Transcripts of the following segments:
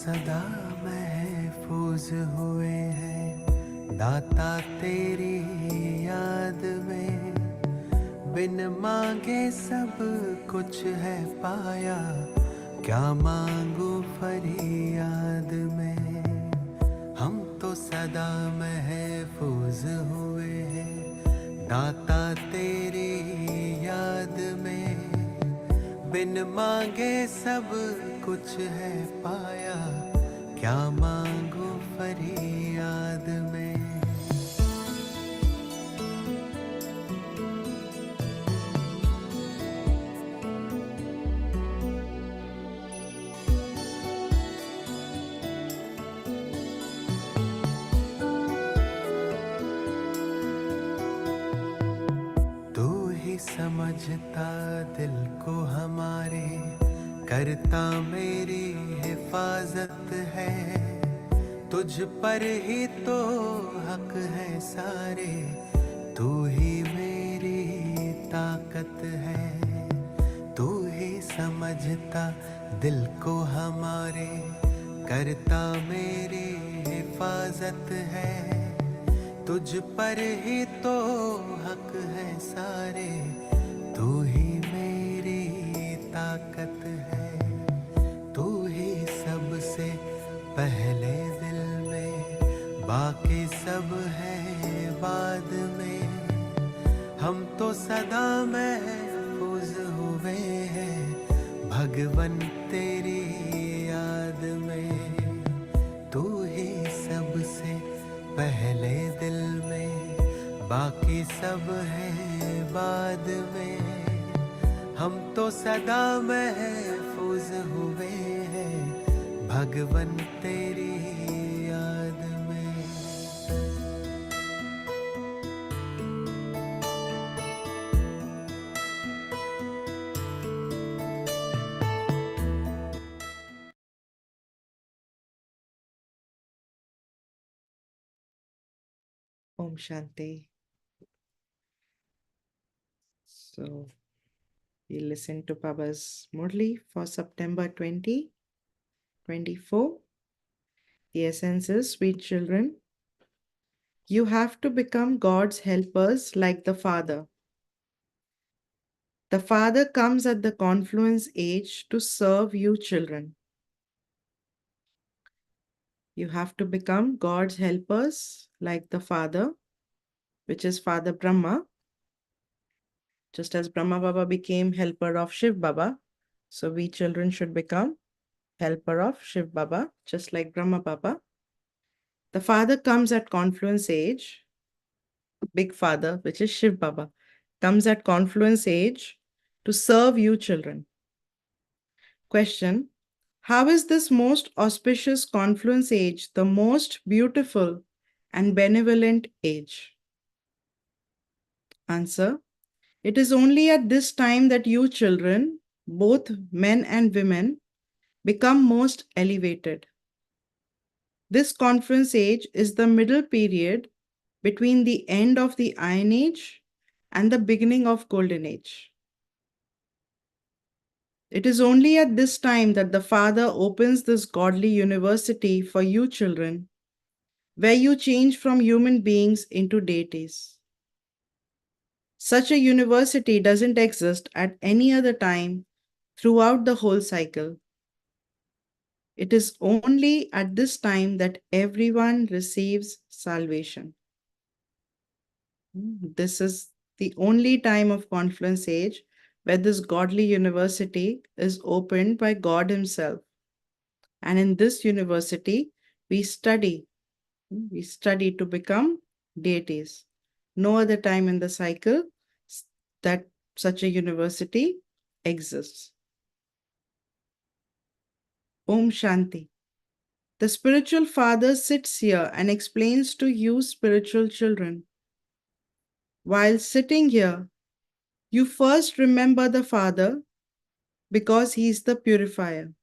सदा महफूज हुए हैं दाता तेरी याद में। बिन मांगे सब कुछ है पाया, क्या मांगू फरियाद में। हम तो सदा महफूज हुए हैं दाता तेरी याद में। बिन मांगे सब कुछ है पाया, क्या मांगू फरियाद में। तू ही समझता दिल को हमारे, करता मेरी हिफाजत है। तुझ पर ही तो हक है सारे, तू ही मेरी ताकत है। तू ही समझता दिल को हमारे, करता मेरी हिफाजत है। तुझ पर ही तो हक है सारे, तू ही मेरी ताकत है। तू ही सबसे पहले दिल में, बाकी सब है बाद में। हम तो सदा महफूज हुए हैं भगवन तेरी याद में। तू ही सबसे पहले दिल में, बाकी सब है बाद में। हम तो सदा महफूज हुए हैं भगवन तेरी याद में। Om Shanti. So we listen to Baba's Murli for September 2024. The essence is, sweet children, you have to become God's helpers like the Father. The Father comes at the confluence age to serve you children. You have to become God's helpers like the Father, which is Father Brahma. Just as Brahma Baba became helper of Shiv Baba, so we children should become helper of Shiv Baba, just like Brahma Baba. The father comes at confluence age, big father, which is Shiv Baba, comes at confluence age to serve you children. Question: how is this most auspicious confluence age the most beautiful and benevolent age? Answer: it is only at this time that you children, both men and women, become most elevated. This confluence age is the middle period between the end of the Iron Age and the beginning of Golden Age. It is only at this time that the Father opens this godly university for you children, where you change from human beings into deities. Such a university doesn't exist at any other time throughout the whole cycle. It is only at this time that everyone receives salvation. This is the only time of confluence age where this godly university is opened by God Himself. And in this university, we study. We study to become deities. No other time in the cycle that such a university exists. Om Shanti. The spiritual father sits here and explains to you, spiritual children. While sitting here, you first remember the Father because he is the purifier.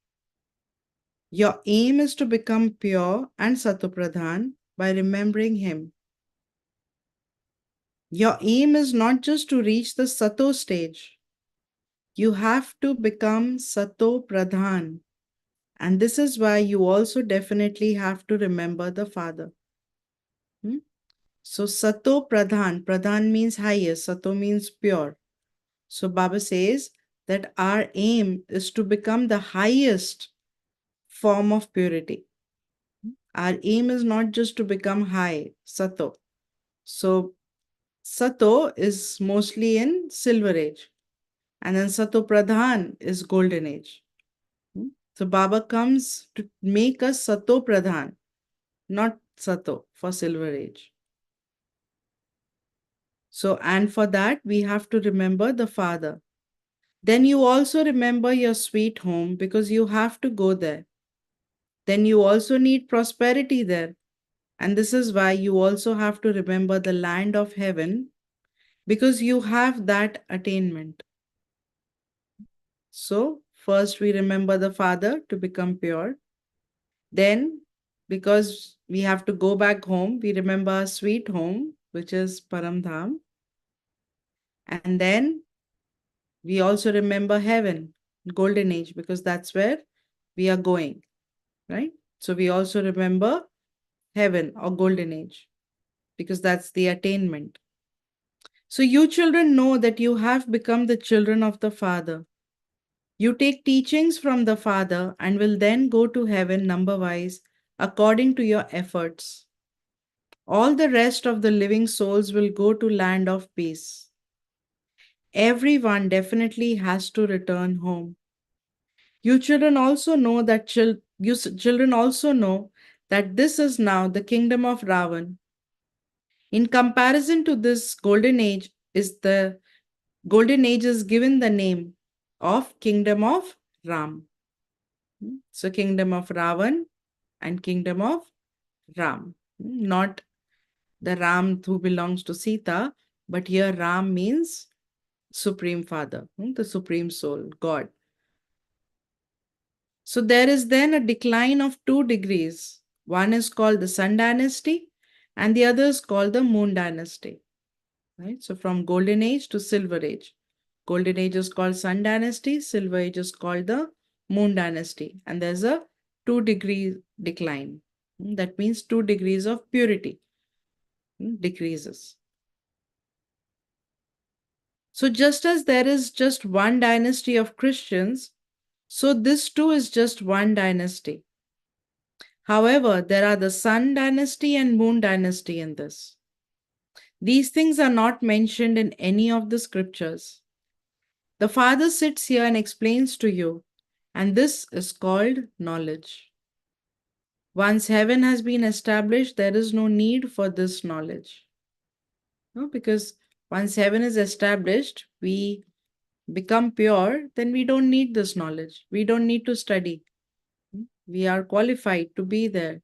Your aim is to become pure and Satopradhan by remembering him. Your aim is not just to reach the Sato stage. You have to become Sato Pradhan And this is why you also definitely have to remember the Father. Hmm? So Sato Pradhan, Pradhan means highest, Sato means pure. So Baba says that our aim is to become the highest form of purity. Our aim is not just to become high, Sato. So Sato is mostly in Silver Age. And then Sato Pradhan is Golden Age. Hmm? So Baba comes to make us Sato Pradhan, not Sato for Silver Age. So, and for that, we have to remember the Father. Then you also remember your sweet home because you have to go there. Then you also need prosperity there. And this is why you also have to remember the land of heaven because you have that attainment. So, first we remember the Father to become pure. Then, because we have to go back home, we remember our sweet home, which is Paramdham. And then we also remember heaven, golden age, because that's where we are going, right? So we also remember heaven or golden age because that's the attainment. So you children know that you have become the children of the Father. You take teachings from the Father and will then go to heaven number wise according to your efforts. All the rest of the living souls will go to land of peace. Everyone definitely has to return home. You children also know that children also know that this is now the kingdom of Ravan. In comparison to this golden age is given the name of kingdom of Ram. So kingdom of Ravan and kingdom of Ram. Not the Ram who belongs to Sita, but here Ram means Supreme Father, the Supreme Soul, God. So there is then a decline of 2 degrees. One is called the Sun Dynasty and the other is called the Moon Dynasty. Right? So from Golden Age to Silver Age. Golden Age is called Sun Dynasty, Silver Age is called the Moon Dynasty. And there's a 2 degree decline. That means 2 degrees of purity decreases. So just as there is just one dynasty of Christians, so this too is just one dynasty. However, there are the Sun dynasty and Moon dynasty in this. These things are not mentioned in any of the scriptures. The Father sits here and explains to you, and this is called knowledge. Once heaven has been established, there is no need for this knowledge. No, because once heaven is established, we become pure, then we don't need this knowledge. We don't need to study. We are qualified to be there.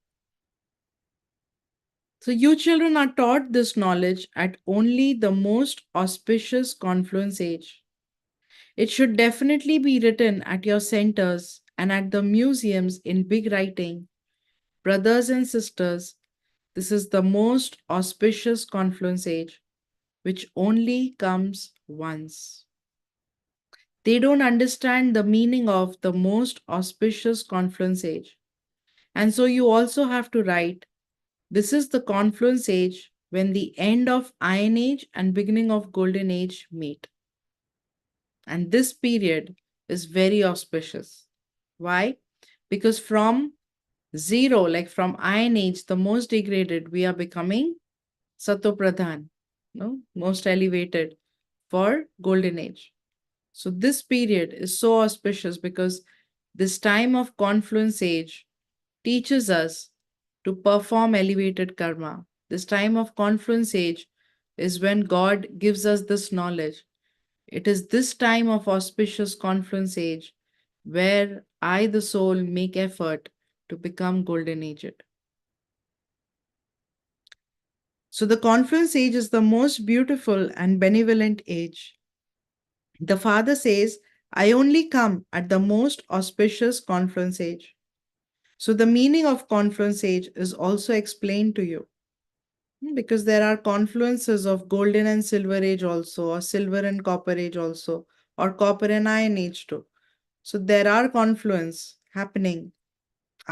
So you children are taught this knowledge at only the most auspicious confluence age. It should definitely be written at your centers and at the museums in big writing. Brothers and sisters, this is the most auspicious confluence age, which only comes once. They don't understand the meaning of the most auspicious confluence age. And so you also have to write, this is the confluence age when the end of Iron Age and beginning of Golden Age meet. And this period is very auspicious. Why? Because from zero, like from Iron Age, the most degraded, we are becoming Sato Pradhan, no? Most elevated for Golden Age. So this period is so auspicious because this time of confluence age teaches us to perform elevated karma. This time of confluence age is when God gives us this knowledge. It is this time of auspicious confluence age where I, the soul, make effort to become golden aged. So the confluence age is the most beautiful and benevolent age. The Father says, I only come at the most auspicious confluence age. So the meaning of confluence age is also explained to you. Because there are confluences of golden and silver age also, or silver and copper age also, or copper and iron age too. So there are confluence happening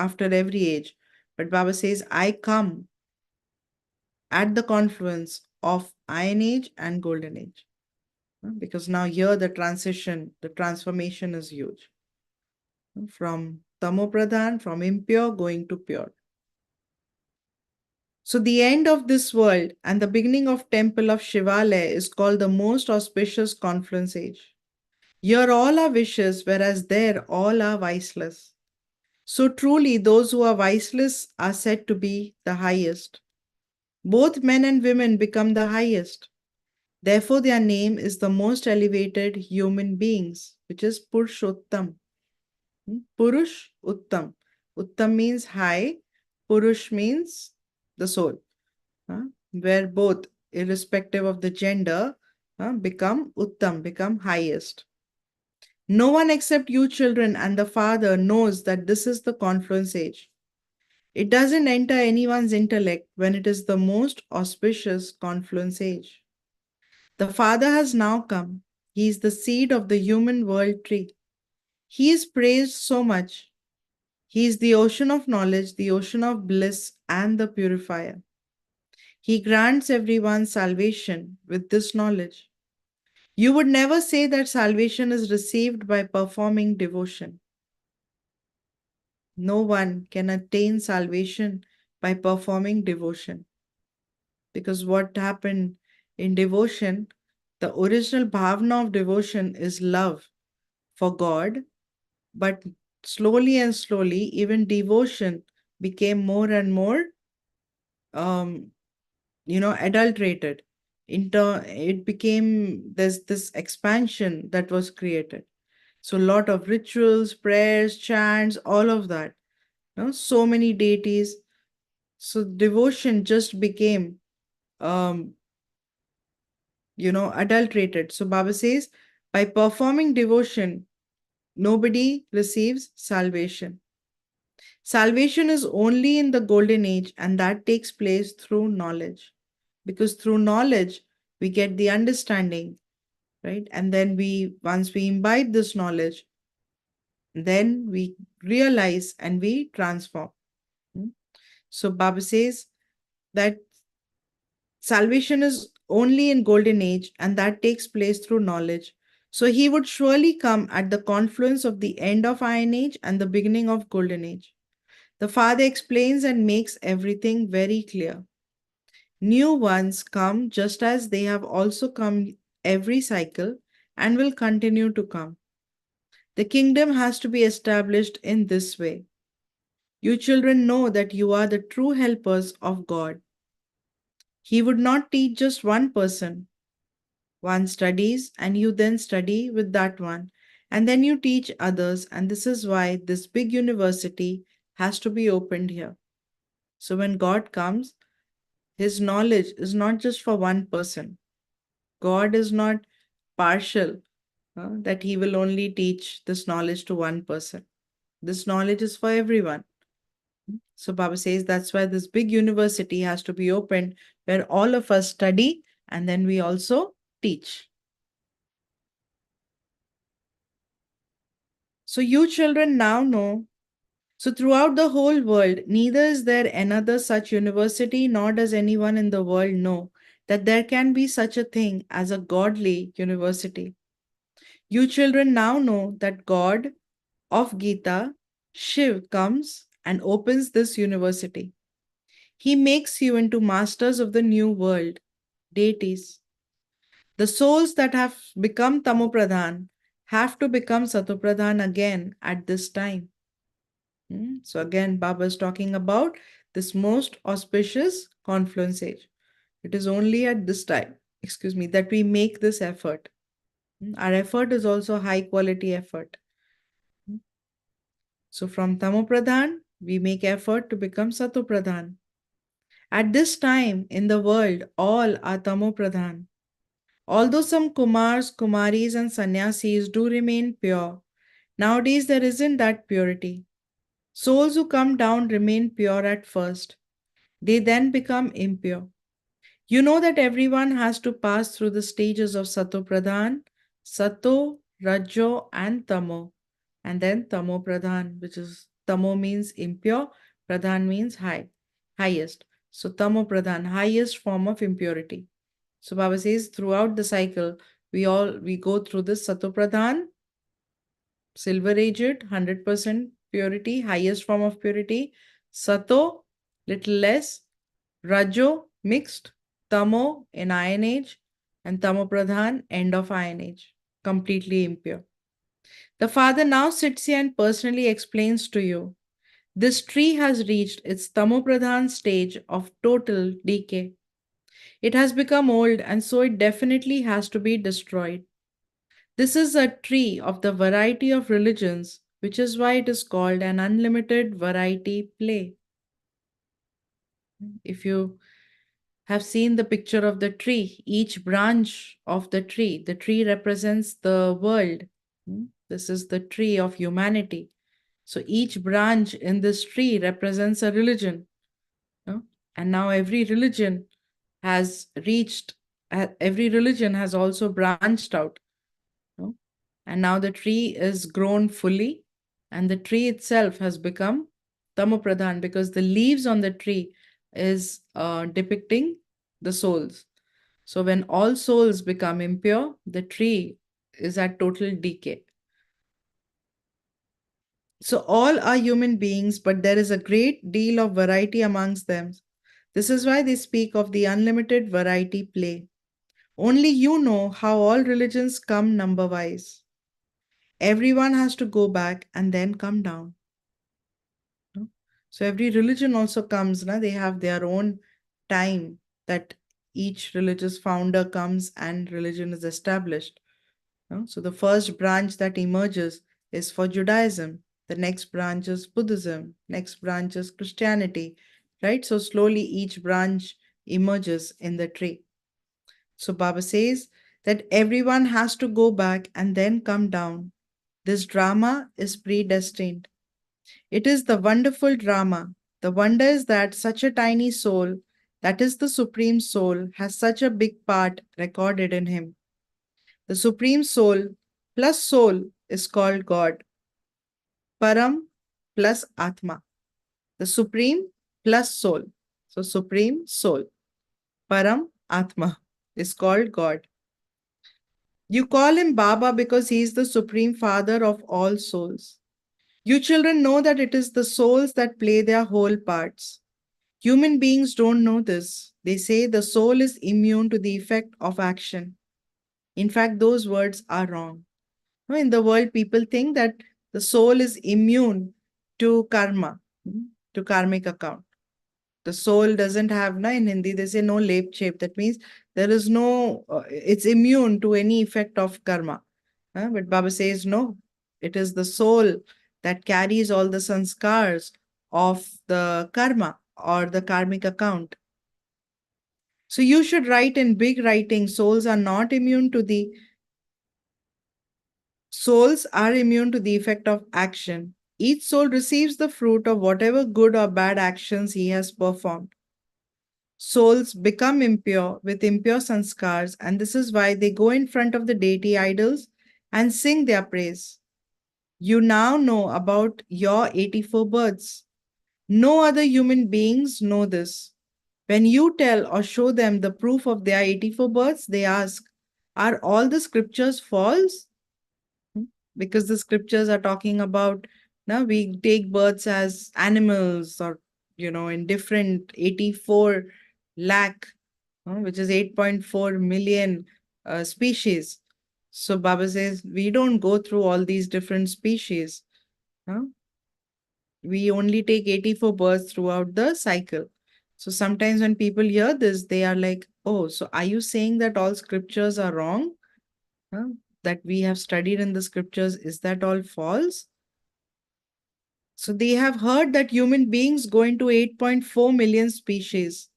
after every age. But Baba says, I come at the confluence of Iron Age and Golden Age. Because now here the transition, the transformation is huge. From Tamopradhan, from impure going to pure. So the end of this world and the beginning of temple of Shivalaya is called the most auspicious confluence age. Here all are wishes, whereas there all are viceless. So truly those who are viceless are said to be the highest. Both men and women become the highest. Therefore their name is the most elevated human beings, which is Purushottam. Purush Uttam. Uttam means high, Purush means the soul. Where both, irrespective of the gender, become Uttam, become highest. No one except you children and the Father knows that this is the confluence age. It doesn't enter anyone's intellect when it is the most auspicious confluence age. The Father has now come. He is the seed of the human world tree. He is praised so much. He is the ocean of knowledge, the ocean of bliss, and the purifier. He grants everyone salvation with this knowledge. You would never say that salvation is received by performing devotion. No one can attain salvation by performing devotion. Because what happened in devotion, the original bhavana of devotion is love for God, but slowly and slowly, even devotion became more and more, um, adulterated. It became there's this expansion that was created. So a lot of rituals, prayers, chants, all of that. So many deities. So devotion just became, um, adulterated. So Baba says, by performing devotion, nobody receives salvation. Salvation is only in the golden age, and that takes place through knowledge. Because through knowledge, we get the understanding, right? And then once we imbibe this knowledge, then we realize and we transform. So Baba says that salvation is only in golden age and that takes place through knowledge. So he would surely come at the confluence of the end of Iron Age and the beginning of Golden Age. The Father explains and makes everything very clear. New ones come just as they have also come every cycle and will continue to come. The kingdom has to be established in this way. You children know that you are the true helpers of God. He would not teach just one person. One studies, and you then study with that one, and then you teach others, and this is why this big university has to be opened here. So when God comes, his knowledge is not just for one person. God is not partial, that he will only teach this knowledge to one person. This knowledge is for everyone. So Baba says that's why this big university has to be opened where all of us study and then we also teach. So you children now know. So throughout the whole world, neither is there another such university, nor does anyone in the world know that there can be such a thing as a godly university. You children now know that God of Gita, Shiv, comes and opens this university. He makes you into masters of the new world, deities. The souls that have become Tamopradhan have to become Satopradhan again at this time. So again, Baba is talking about this most auspicious confluence age. It is only at this time, that we make this effort. Our effort is also high quality effort. So from Tamopradhan, we make effort to become Satopradhan. At this time in the world, all are Tamopradhan. Although some Kumars, Kumaris, and Sannyasis do remain pure, nowadays there isn't that purity. Souls who come down remain pure at first. They then become impure. You know that everyone has to pass through the stages of Sato Pradhan, Sato, Rajo, and Tamo, and then Tamo Pradhan, which is Tamo means impure, Pradhan means high, highest. So Tamo Pradhan, highest form of impurity. So Baba says throughout the cycle, we go through this Sato Pradhan, silver aged, 100% purity, highest form of purity. Sato, little less. Rajo, mixed. Tamo, in iron age. And Tamo Pradhan, end of iron age, completely impure. The father now sits here and personally explains to you this tree has reached its Tamopradhan stage of total decay. It has become old and so it definitely has to be destroyed. This is a tree of the variety of religions, which is why it is called an unlimited variety play. If you have seen the picture of the tree, each branch of the tree represents the world. This is the tree of humanity. So each branch in this tree represents a religion. And now has reached, every religion has also branched out. And now the tree is grown fully, and the tree itself has become Tamopradhan because the leaves on the tree is depicting the souls. So when all souls become impure, the tree is at total decay. So all are human beings, but there is a great deal of variety amongst them. This is why they speak of the unlimited variety play. Only you know how all religions come number wise. Everyone has to go back and then come down. So every religion also comes, they have their own time that each religious founder comes and religion is established. So the first branch that emerges is for Judaism. The next branch is Buddhism. Next branch is Christianity, right? So slowly each branch emerges in the tree. So Baba says that everyone has to go back and then come down. This drama is predestined. It is the wonderful drama. The wonder is that such a tiny soul, that is the Supreme Soul, has such a big part recorded in him. The Supreme Soul plus soul is called God. Param plus Atma. The Supreme plus soul. So Supreme Soul. Param Atma is called God. You call him Baba because he is the Supreme Father of all souls. You children know that it is the souls that play their whole parts. Human beings don't know this. They say the soul is immune to the effect of action. In fact, those words are wrong. In the world, people think that the soul is immune to karma, to karmic account. The soul doesn't have, in Hindi, they say no lep chep. That means there is no, it's immune to any effect of karma. But Baba says no, it is the soul that carries all the sanskars of the karma or the karmic account. So you should write in big writing, souls are immune to the effect of action. Each soul receives the fruit of whatever good or bad actions he has performed. Souls become impure with impure sanskars, and this is why they go in front of the deity idols and sing their praise. You now know about your 84 births. No other human beings know this. When you tell or show them the proof of their 84 births, they ask, are all the scriptures false? Because the scriptures are talking about, now we take births as animals or, in different 84 lakh, which is 8.4 million species. So Baba says, we don't go through all these different species. We only take 84 births throughout the cycle. So sometimes when people hear this, they are like, oh, so are you saying that all scriptures are wrong? That we have studied in the scriptures, is that all false? So they have heard that human beings go into 8.4 million species.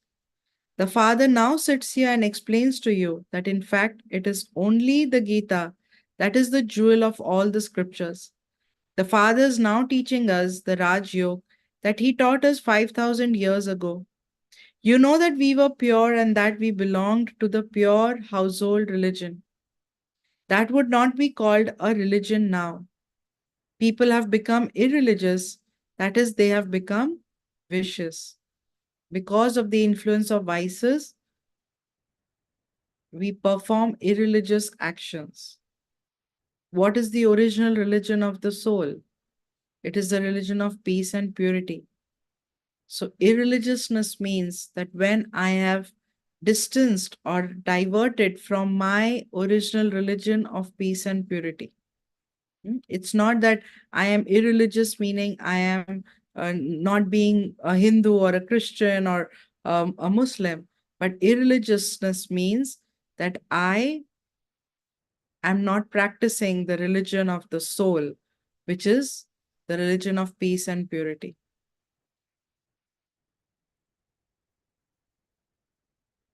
The father now sits here and explains to you that in fact it is only the Gita that is the jewel of all the scriptures. The father is now teaching us the Raj Yoga that he taught us 5,000 years ago. You know that we were pure and that we belonged to the pure household religion. That would not be called a religion now. People have become irreligious. That is, they have become vicious. Because of the influence of vices, we perform irreligious actions. What is the original religion of the soul? It is the religion of peace and purity. So, irreligiousness means that when I have distanced or diverted from my original religion of peace and purity. It's not that I am irreligious, meaning I am not being a Hindu or a Christian or a Muslim, but irreligiousness means that I am not practicing the religion of the soul, which is the religion of peace and purity.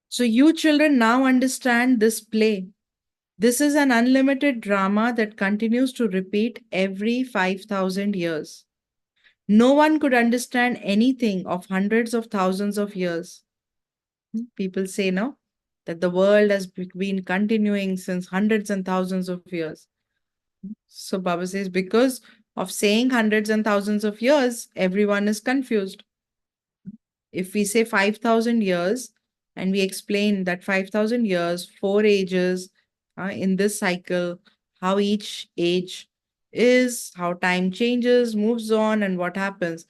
So, you children now understand this play. This is an unlimited drama that continues to repeat every 5,000 years. No one could understand anything of hundreds of thousands of years. People say now that the world has been continuing since hundreds and thousands of years. So Baba says, because of saying hundreds and thousands of years, everyone is confused. If we say 5,000 years and we explain that 5,000 years, four ages in this cycle, how each age is, how time changes, moves on, and what happens,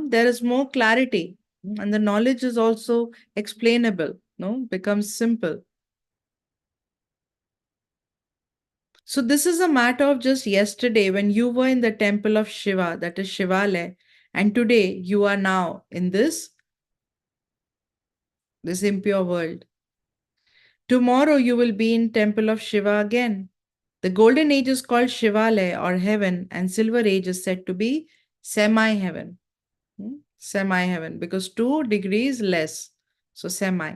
there is more clarity. And the knowledge is also explainable, no, becomes simple. So, this is a matter of just yesterday when you were in the temple of Shiva, that is Shivalaya, and today you are now in this impure world. Tomorrow you will be in temple of Shiva again. The golden age is called Shivalaya or heaven, and silver age is said to be semi-heaven. Semi-heaven, because 2 degrees less. So semi.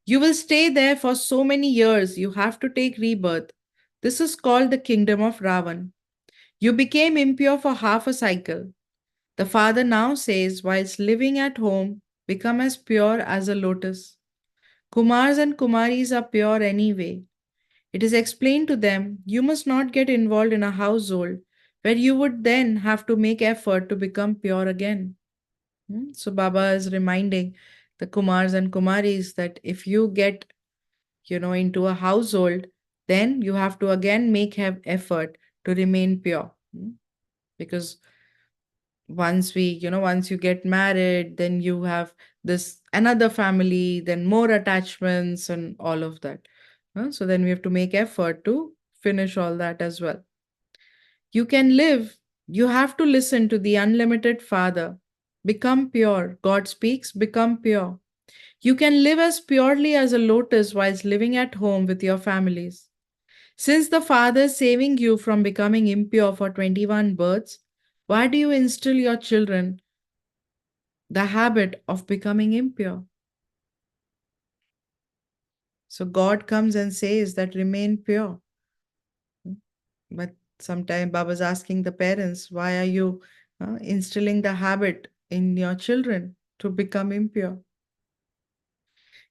You will stay there for so many years, you have to take rebirth. This is called the kingdom of Ravan. You became impure for half a cycle. The father now says, whilst living at home, become as pure as a lotus. Kumars and Kumaris are pure anyway. It is explained to them, you must not get involved in a household where you would then have to make effort to become pure again. So Baba is reminding the Kumars and Kumaris that if you get, into a household, then you have to again make effort to remain pure. Because once you get married, then you have this another family, then more attachments and all of that. So then we have to make effort to finish all that as well. You can live, you have to listen to the unlimited Father. Become pure. God speaks, become pure. You can live as purely as a lotus whilst living at home with your families. Since the Father is saving you from becoming impure for 21 births, why do you instill your children the habit of becoming impure? So God comes and says that remain pure. But sometimes Baba's asking the parents, why are you instilling the habit in your children to become impure?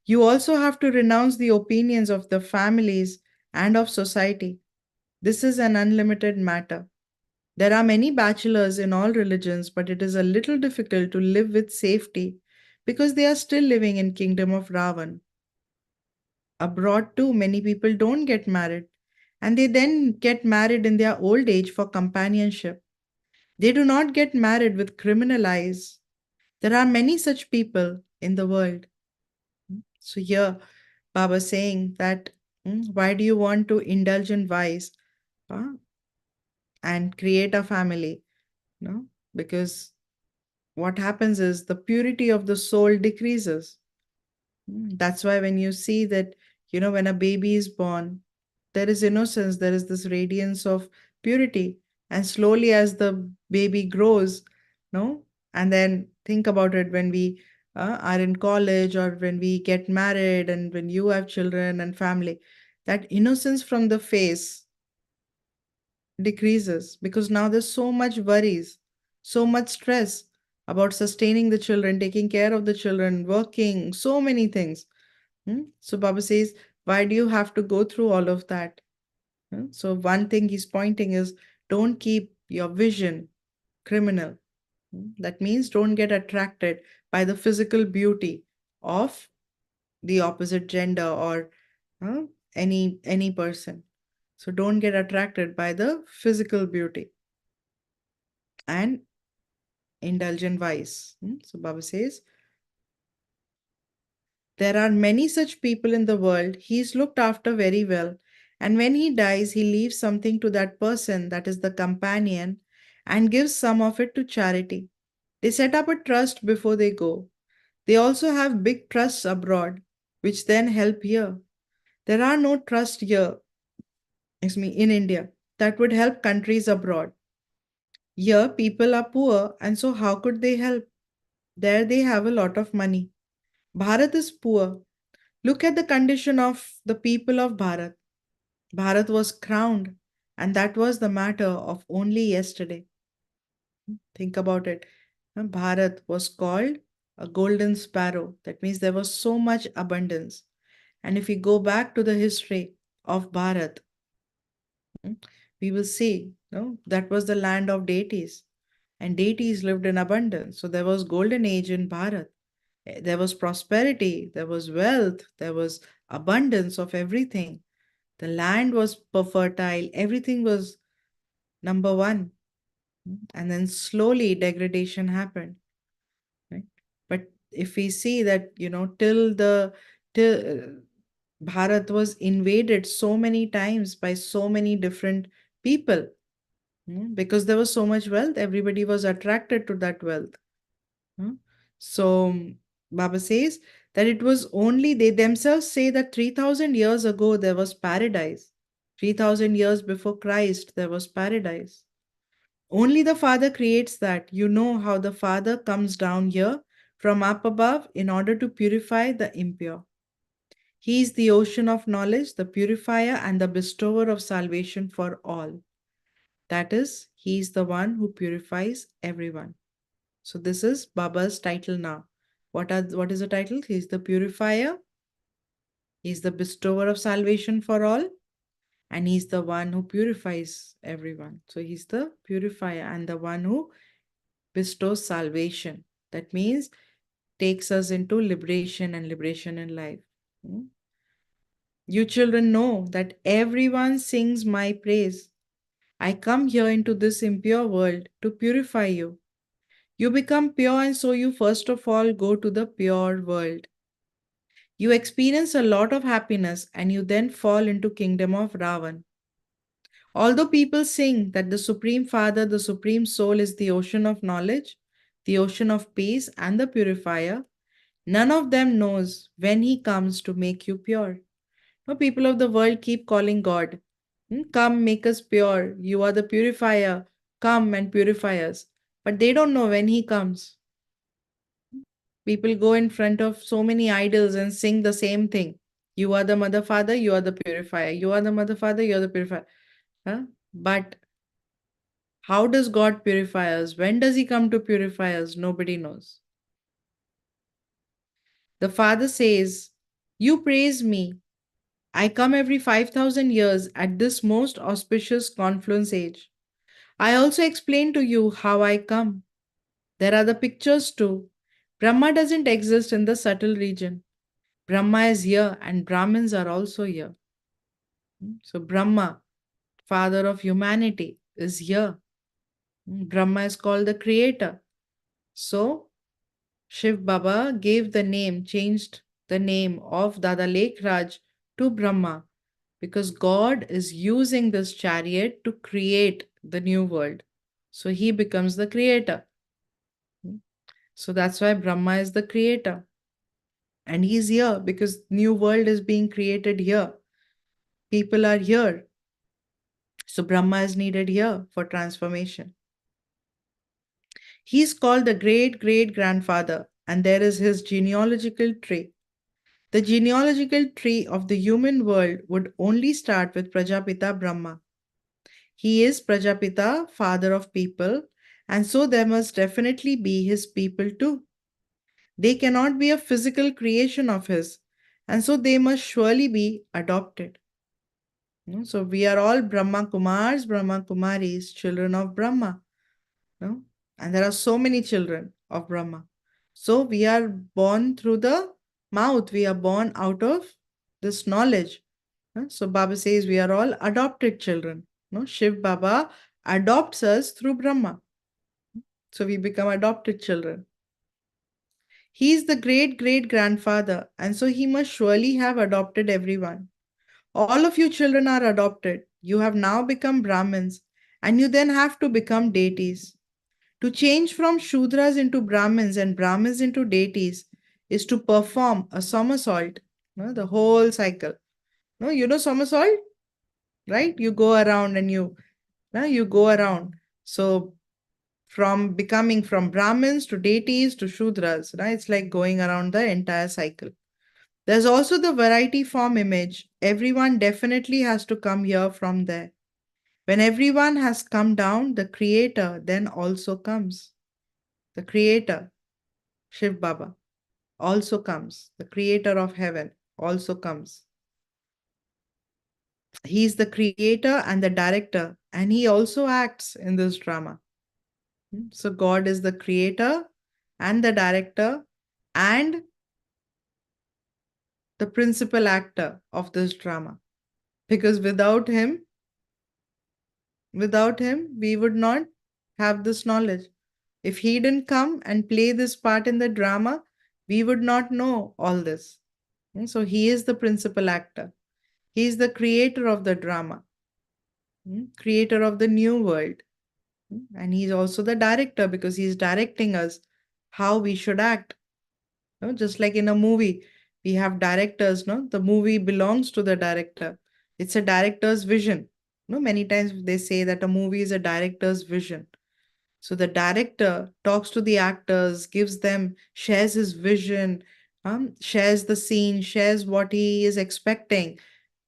You also have to renounce the opinions of the families and of society. This is an unlimited matter. There are many bachelors in all religions, but it is a little difficult to live with safety because they are still living in kingdom of Ravan. Abroad too, many people don't get married, and they then get married in their old age for companionship. They do not get married with criminal eyes. There are many such people in the world. So here, Baba saying that why do you want to indulge in vice uh, and create a family? No, because what happens is the purity of the soul decreases. That's why when you see that, when a baby is born, there is innocence, there is this radiance of purity. And slowly, as the baby grows, no, and then think about it when we are in college or when we get married and when you have children and family, that innocence from the face decreases because now there's so much worries, so much stress about sustaining the children, taking care of the children, working, so many things. So Baba says, why do you have to go through all of that? So one thing he's pointing is don't keep your vision criminal. That means don't get attracted by the physical beauty of the opposite gender or uh, any person. So don't get attracted by the physical beauty and indulgent vice. So Baba says, there are many such people in the world. He is looked after very well. And when he dies, he leaves something to that person, that is the companion, and gives some of it to charity. They set up a trust before they go. They also have big trusts abroad, which then help here. There are no trusts here, in India, that would help countries abroad. Here, people are poor, and so how could they help? There, they have a lot of money. Bharat is poor. Look at the condition of the people of Bharat. Bharat was crowned, and that was the matter of only yesterday. Think about it. Bharat was called a golden sparrow. That means there was so much abundance. And if we go back to the history of Bharat, we will see that was the land of deities, and deities lived in abundance. So there was golden age in Bharat. There was prosperity, there was wealth, there was abundance of everything. The land was fertile, everything was number one. And then slowly degradation happened. Right? But if we see that, till Bharat was invaded so many times by so many different people, because there was so much wealth, everybody was attracted to that wealth. So Baba says that it was only, they themselves say that 3000 years ago there was paradise. 3000 years before Christ there was paradise. Only the Father creates that. You know how the Father comes down here from up above in order to purify the impure. He is the ocean of knowledge, the purifier, and the bestower of salvation for all. That is, He is the one who purifies everyone. So this is Baba's title now. What is the title? He is the purifier. He is the bestower of salvation for all. And he's the one who purifies everyone. So he's the purifier and the one who bestows salvation. That means takes us into liberation and liberation in life. You children know that everyone sings my praise. I come here into this impure world to purify you. You become pure, and so you first of all go to the pure world. You experience a lot of happiness and you then fall into kingdom of Ravan. Although people sing that the Supreme Father, the Supreme Soul is the ocean of knowledge, the ocean of peace and the purifier, none of them knows when he comes to make you pure. No, people of the world keep calling God. Come, make us pure. You are the purifier. Come and purify us. But they don't know when he comes. People go in front of so many idols and sing the same thing. You are the mother, father, you are the purifier. You are the mother, father, you are the purifier. Huh? But how does God purify us? When does he come to purify us? Nobody knows. The Father says, you praise me. I come every 5,000 years at this most auspicious confluence age. I also explain to you how I come. There are the pictures too. Brahma doesn't exist in the subtle region. Brahma is here and Brahmins are also here. So Brahma, father of humanity, is here. Brahma is called the creator. So Shiv Baba gave the name, changed the name of Dada Lake Raj to Brahma because God is using this chariot to create the new world. So he becomes the creator. So that's why Brahma is the creator. And he's here because new world is being created here. People are here. So Brahma is needed here for transformation. He's called the great great grandfather, and there is his genealogical tree. The genealogical tree of the human world would only start with Prajapita Brahma. He is Prajapita, father of people, and so there must definitely be his people too. They cannot be a physical creation of his, and so they must surely be adopted. So we are all Brahma Kumars, Brahma Kumaris, children of Brahma. No? And there are so many children of Brahma. So we are born through the mouth. We are born out of this knowledge. So Baba says we are all adopted children. No, Shiv Baba adopts us through Brahma. So we become adopted children. He is the great great grandfather, and so he must surely have adopted everyone. All of you children are adopted. You have now become Brahmins, and you then have to become deities. To change from Shudras into Brahmins and Brahmins into deities is to perform a somersault, no, the whole cycle. No, you know somersault, right? You go around and you go around. So from becoming from Brahmins to deities to Shudras, right? It's like going around the entire cycle. There's also the variety form image. Everyone definitely has to come here from there. When everyone has come down, the creator then also comes. The creator, Shiv Baba, also comes. The creator of heaven also comes. He's the creator and the director, and he also acts in this drama. So God is the creator and the director and the principal actor of this drama. Because without him, we would not have this knowledge. If he didn't come and play this part in the drama, we would not know all this. And so he is the principal actor. He is the creator of the drama, creator of the new world. And he's also the director because he's directing us how we should act. Just like in a movie, we have directors, no? The movie belongs to the director. It's a director's vision. No, many times they say that a movie is a director's vision. So the director talks to the actors, gives them, shares his vision, shares the scene, shares what he is expecting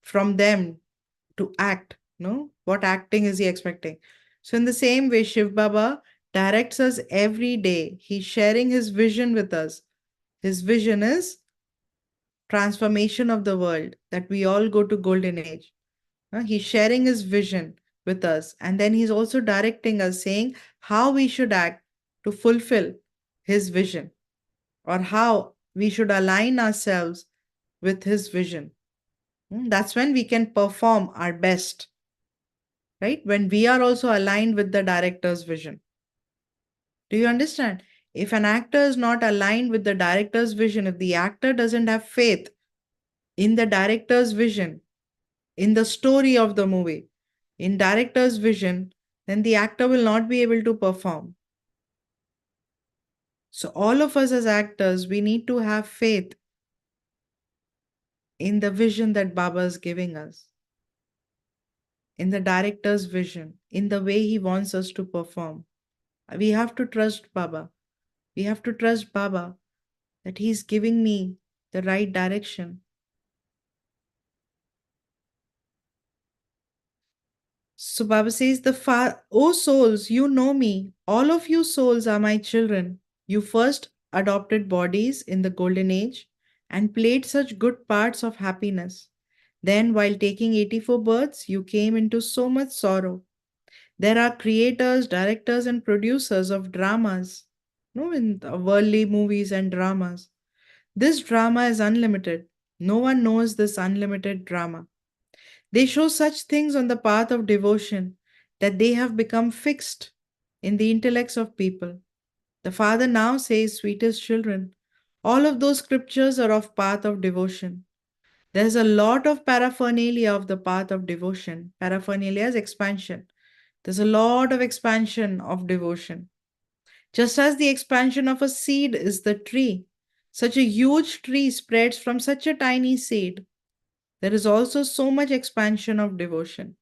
from them to act. No, what acting is he expecting? So in the same way, Shiv Baba directs us every day. He's sharing his vision with us. His vision is transformation of the world, that we all go to golden age. He's sharing his vision with us, and then he's also directing us, saying how we should act to fulfill his vision, or how we should align ourselves with his vision. That's when we can perform our best, right? When we are also aligned with the director's vision. Do you understand? If an actor is not aligned with the director's vision, if the actor doesn't have faith in the director's vision, in the story of the movie, in director's vision, then the actor will not be able to perform. So all of us as actors, we need to have faith in the vision that Baba is giving us, in the director's vision, in the way he wants us to perform. We have to trust Baba. We have to trust Baba that he's giving me the right direction. So Baba says, "O souls, you know me. All of you souls are my children. You first adopted bodies in the golden age and played such good parts of happiness. Then, while taking 84 births, you came into so much sorrow. There are creators, directors, and producers of dramas, no, in the worldly movies and dramas. This drama is unlimited. No one knows this unlimited drama. They show such things on the path of devotion that they have become fixed in the intellects of people. The Father now says, sweetest children, all of those scriptures are of path of devotion. There's a lot of paraphernalia of the path of devotion. Paraphernalia is expansion. There's a lot of expansion of devotion. Just as the expansion of a seed is the tree, such a huge tree spreads from such a tiny seed. There is also so much expansion of devotion.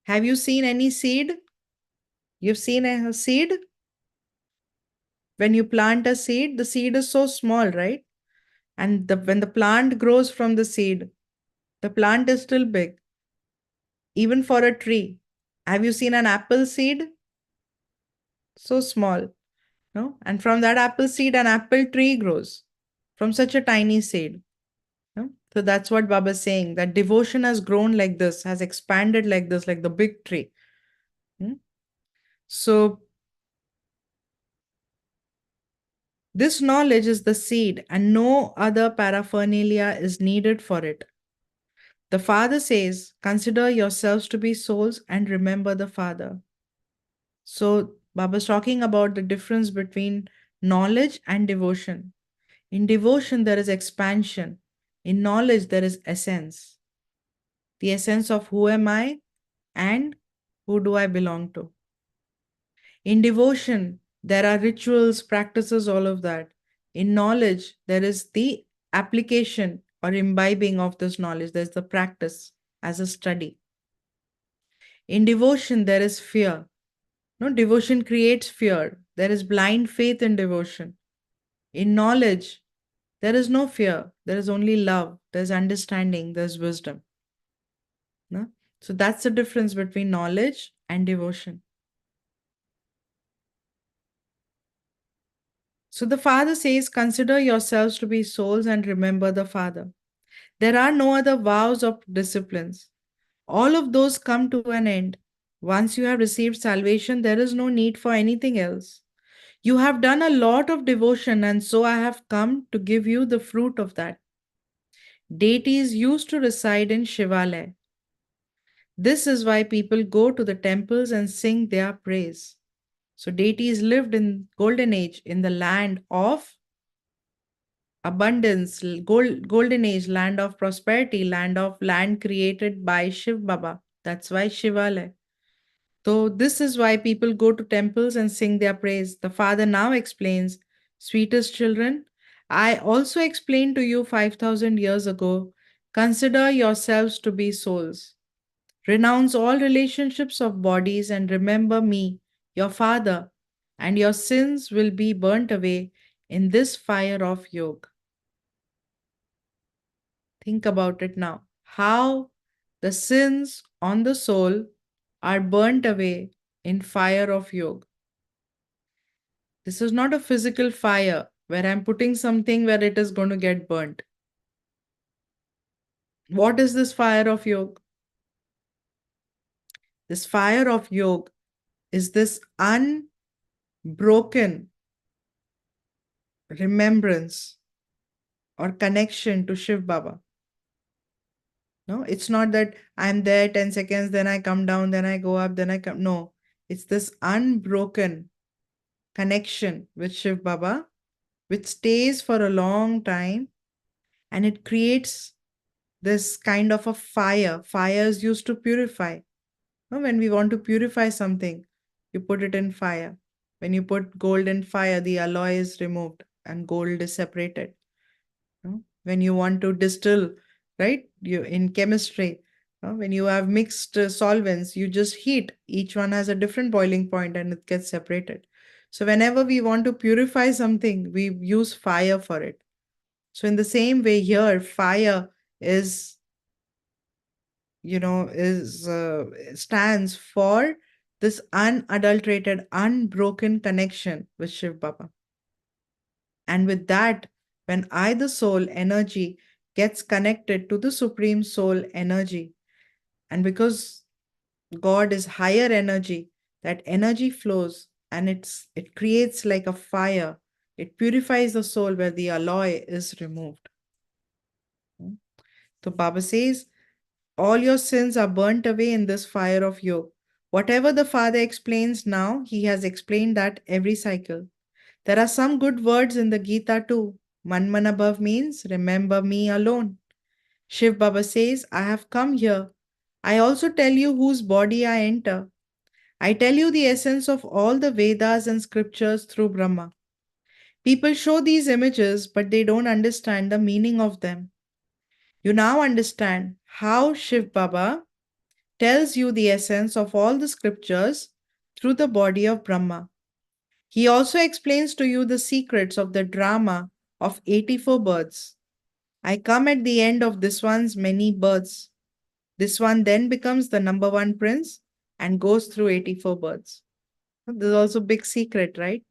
Have you seen any seed? You've seen a seed? When you plant a seed, the seed is so small, right? And when the plant grows from the seed, the plant is still big, even for a tree. Have you seen an apple seed? So small, no? And from that apple seed, an apple tree grows from such a tiny seed. No? So that's what Baba is saying, that devotion has grown like this, has expanded like this, like the big tree. Hmm? So This knowledge is the seed, and no other paraphernalia is needed for it. The Father says, consider yourselves to be souls and remember the Father. So, Baba's talking about the difference between knowledge and devotion. In devotion, there is expansion. In knowledge, there is essence. The essence of who am I and who do I belong to. In devotion, there are rituals, practices, all of that. In knowledge, there is the application or imbibing of this knowledge. There's the practice as a study. In devotion, there is fear. No, devotion creates fear. There is blind faith in devotion. In knowledge, there is no fear. There is only love. There's understanding. There's wisdom. No? So that's the difference between knowledge and devotion. So the Father says, consider yourselves to be souls and remember the Father. There are no other vows or disciplines. All of those come to an end. Once you have received salvation, there is no need for anything else. You have done a lot of devotion, and so I have come to give you the fruit of that. Deities used to reside in Shivalaya. This is why people go to the temples and sing their praise. So deities lived in golden age in the land of abundance, golden age, land of prosperity, land created by Shiv Baba. That's why Shivalaya. So this is why people go to temples and sing their praise. The Father now explains, sweetest children, I also explained to you 5,000 years ago, consider yourselves to be souls. Renounce all relationships of bodies and remember me, your Father, and your sins will be burnt away in this fire of yoga. Think about it now. How the sins on the soul are burnt away in fire of yoga. This is not a physical fire where I'm putting something where it is going to get burnt. What is this fire of yoga? This fire of yoga is this unbroken remembrance or connection to Shiv Baba. No, it's not that I'm there 10 seconds, then I come down, then I go up, then I come. No, it's this unbroken connection with Shiv Baba, which stays for a long time, and it creates this kind of a fire. Fire is used to purify. No, when we want to purify something, you put it in fire. When you put gold in fire, the alloy is removed and gold is separated. No? When you want to distill, right? You in chemistry, when you have mixed solvents, you just heat. Each one has a different boiling point and it gets separated. So whenever we want to purify something, we use fire for it. So in the same way here, fire is, stands for this unadulterated, unbroken connection with Shiv Baba. And with that, when I, the soul energy, gets connected to the Supreme Soul energy, and because God is higher energy, that energy flows and it creates like a fire. It purifies the soul where the alloy is removed. So Baba says, all your sins are burnt away in this fire of yoga. Whatever the Father explains now, he has explained that every cycle. There are some good words in the Gita too. Manmanabhav means remember me alone. Shiv Baba says, I have come here. I also tell you whose body I enter. I tell you the essence of all the Vedas and scriptures through Brahma. People show these images, but they don't understand the meaning of them. You now understand how Shiv Baba tells you the essence of all the scriptures through the body of Brahma. He also explains to you the secrets of the drama of 84 births. I come at the end of this one's many births. This one then becomes the number one prince and goes through 84 births. There's also a big secret, right?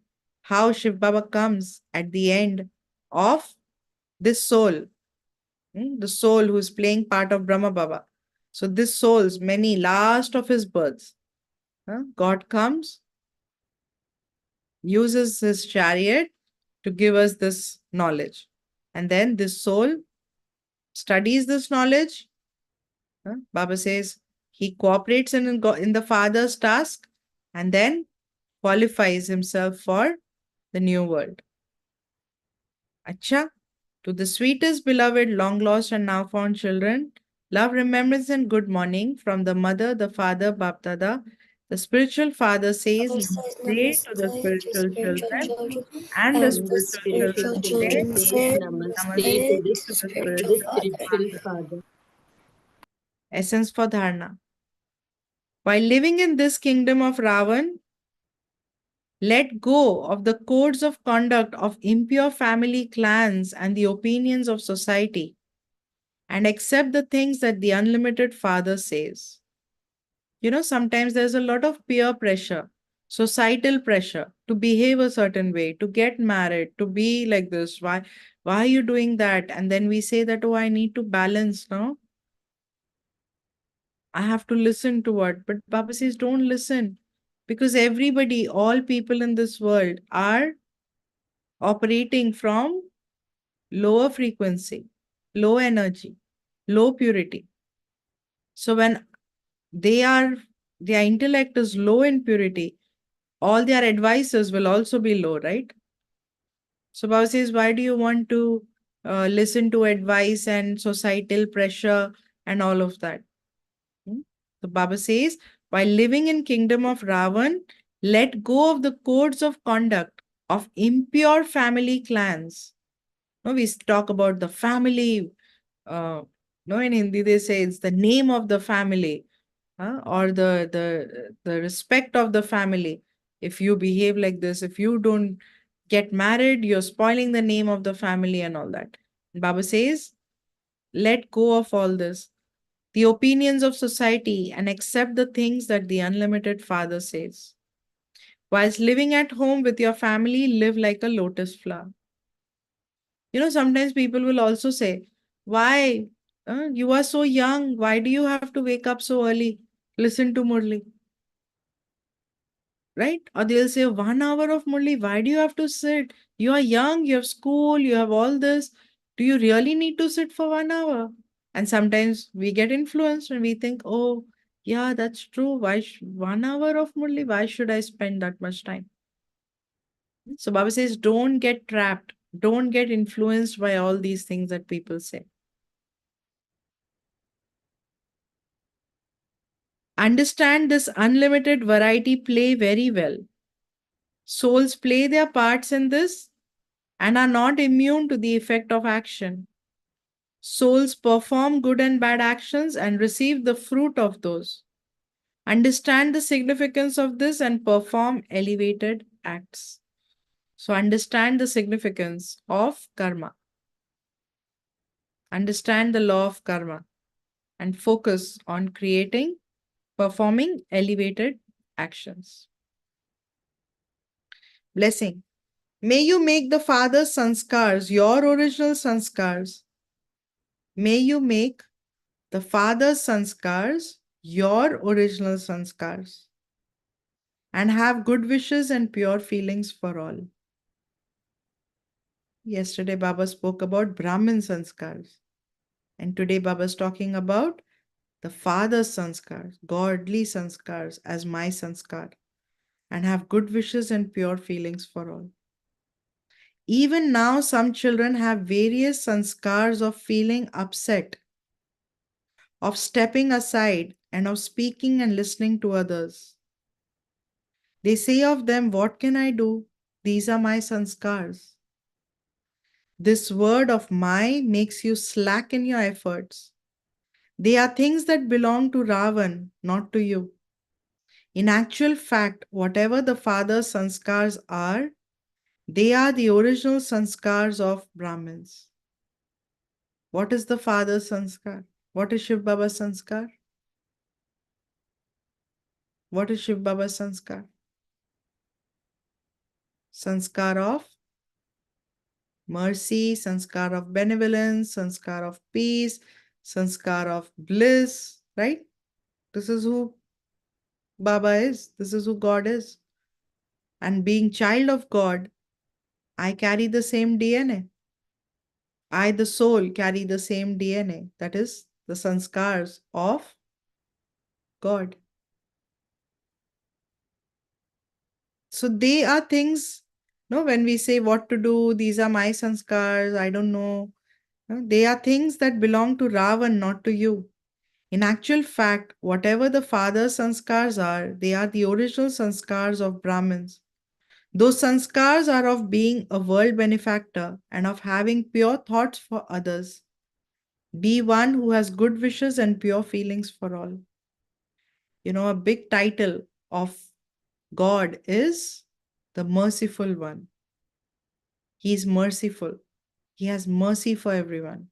How Shiv Baba comes at the end of this soul, the soul who's playing part of Brahma Baba. So this soul's many last of his births. God comes, uses his chariot to give us this knowledge. And then this soul studies this knowledge. Baba says he cooperates in the Father's task and then qualifies himself for the new world. Acha, to the sweetest beloved, long lost and now found children, love, remembrance, and good morning from the mother, the father, Bapdada. The spiritual father says, Father says Namaste to the namaste to spiritual spiritual children, children, and the and the spiritual spiritual children say, children say Namaste namaste to to the spiritual spiritual father. father. Essence for Dharna. While living in this kingdom of Ravan, let go of the codes of conduct of impure family clans and the opinions of society, and accept the things that the unlimited Father says. Sometimes there's a lot of peer pressure, societal pressure to behave a certain way, to get married, to be like this. Why are you doing that? And then we say that, oh, I need to balance, no? I have to listen to what. But Baba says, don't listen. Because everybody, all people in this world are operating from lower frequency, low energy, low purity. So when they are, their intellect is low in purity, all their advices will also be low, right? So Baba says, why do you want to listen to advice and societal pressure and all of that? Hmm? So Baba says, while living in kingdom of Ravan, let go of the codes of conduct of impure family clans. No, we talk about the family. No, in Hindi they say it's the name of the family, or the respect of the family. If you behave like this, if you don't get married, you're spoiling the name of the family and all that. Baba says, let go of all this, the opinions of society, and accept the things that the unlimited Father says. Whilst living at home with your family, live like a lotus flower. Sometimes people will also say, why? You are so young. Why do you have to wake up so early? Listen to Murli. Right? Or they'll say, 1 hour of Murli, why do you have to sit? You are young, you have school, you have all this. Do you really need to sit for 1 hour? And sometimes we get influenced and we think, oh, yeah, that's true. 1 hour of Murli? Why should I spend that much time? So Baba says, don't get trapped. Don't get influenced by all these things that people say. Understand this unlimited variety play very well. Souls play their parts in this and are not immune to the effect of action. Souls perform good and bad actions and receive the fruit of those. Understand the significance of this and perform elevated acts. So, understand the significance of karma. Understand the law of karma and focus on performing elevated actions. Blessing. May you make the Father's sanskars your original sanskars. May you make the Father's sanskars your original sanskars. And have good wishes and pure feelings for all. Yesterday, Baba spoke about Brahmin sanskars. And today, Baba is talking about the Father's sanskars, godly sanskars as my sanskar. And have good wishes and pure feelings for all. Even now, some children have various sanskars of feeling upset, of stepping aside, and of speaking and listening to others. They say of them, what can I do? These are my sanskars. This word of my makes you slack in your efforts. They are things that belong to Ravan, not to you. In actual fact, whatever the father's sanskars are, they are the original sanskars of Brahmins. What is the father's sanskar? What is Shiv Baba's sanskar? What is Shiv Baba's sanskar? Sanskar of mercy, sanskar of benevolence, sanskar of peace, sanskar of bliss, right? This is who Baba is. This is who God is. And being child of God, I carry the same DNA. I, the soul, carry the same DNA. That is the sanskars of God. So they are things, no, when we say what to do, these are my sanskars, I don't know. No, they are things that belong to Ravan, not to you. In actual fact, whatever the father's sanskars are, they are the original sanskars of Brahmins. Those sanskars are of being a world benefactor and of having pure thoughts for others. Be one who has good wishes and pure feelings for all. You know, a big title of God is the merciful one. He is merciful. He has mercy for everyone.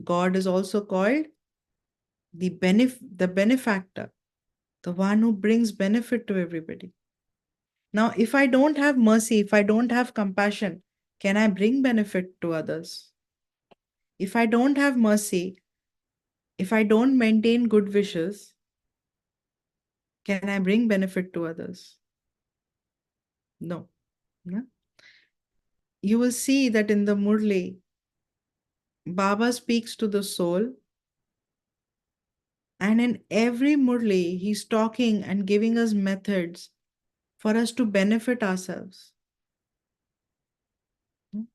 God is also called the benefactor, the one who brings benefit to everybody. Now, if I don't have mercy, if I don't have compassion, can I bring benefit to others? If I don't have mercy, if I don't maintain good wishes, can I bring benefit to others? No. Yeah? You will see that in the Murli, Baba speaks to the soul, and in every Murli, he's talking and giving us methods for us to benefit ourselves.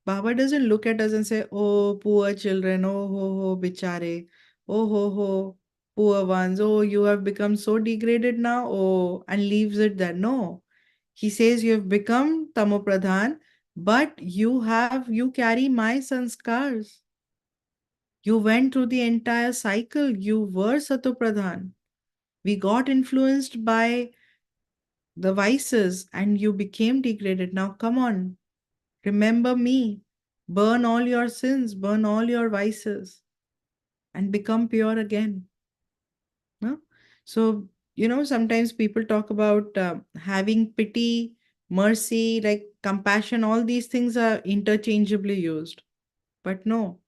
Baba doesn't look at us and say, oh, poor children, oh, ho, bichare, oh, ho, poor ones, oh, you have become so degraded now, oh, and leaves it there. No. He says you have become Tamopradhan, but you carry my sanskars. You went through the entire cycle. You were Satopradhan. We got influenced by the vices and you became degraded. Now come on, remember me. Burn all your sins, burn all your vices, and become pure again. No? So, sometimes people talk about having pity, mercy, like compassion, all these things are interchangeably used. But no.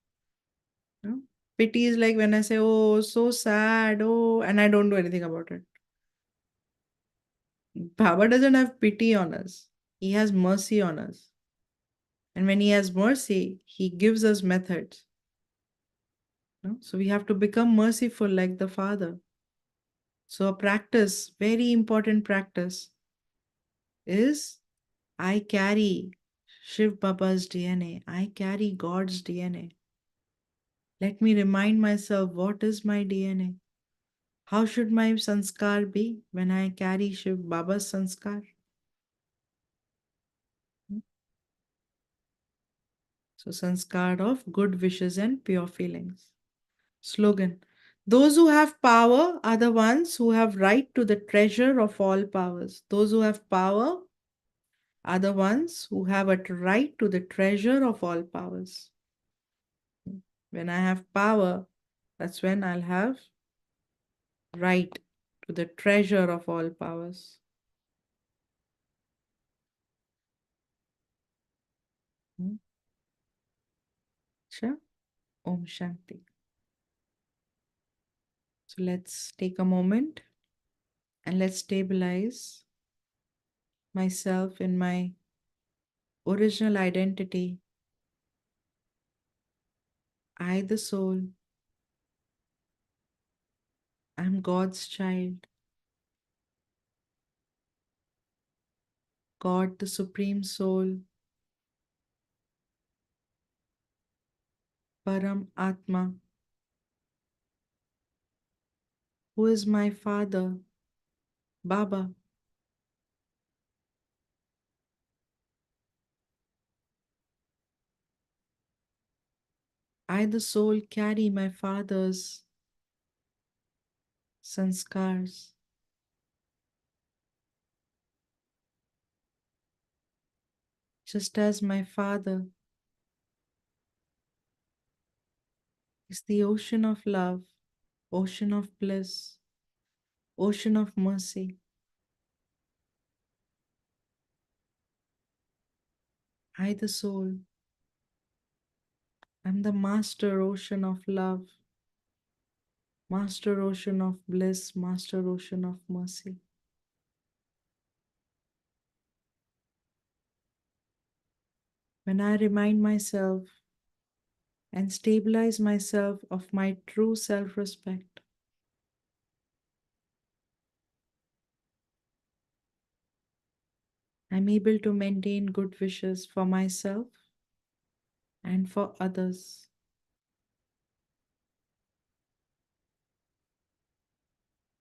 Pity is like when I say, oh, so sad, oh, and I don't do anything about it. Baba doesn't have pity on us, he has mercy on us. And when he has mercy, he gives us methods. No? So we have to become merciful like the Father. So, a practice, very important practice, is I carry Shiv Baba's DNA. I carry God's DNA. Let me remind myself what is my DNA? How should my sanskar be when I carry Shiv Baba's sanskar? So, sanskar of good wishes and pure feelings. Slogan: those who have power are the ones who have right to the treasure of all powers. Those who have power are the ones who have a right to the treasure of all powers. When I have power, that's when I'll have right to the treasure of all powers. Sure. Om Shanti. So let's take a moment and let's stabilize myself in my original identity. I, the soul, am God's child. God, the Supreme Soul, Param Atma, who is my Father, Baba. I, the soul, carry my Father's sanskars. Just as my Father is the ocean of love, ocean of bliss, ocean of mercy. I, the soul, am the master ocean of love, master ocean of bliss, master ocean of mercy. When I remind myself and stabilize myself of my true self-respect, I'm able to maintain good wishes for myself and for others.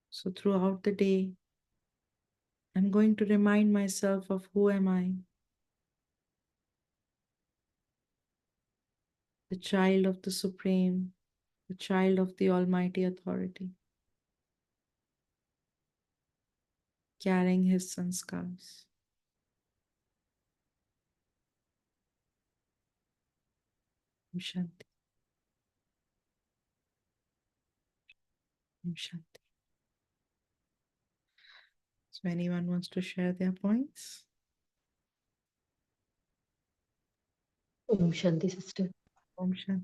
So throughout the day, I'm going to remind myself of who am I, the child of the Supreme, the child of the Almighty Authority, carrying His sanskars. Om Shanti. Om Shanti. So anyone wants to share their points? Om Shanti, sister. Om Shanti.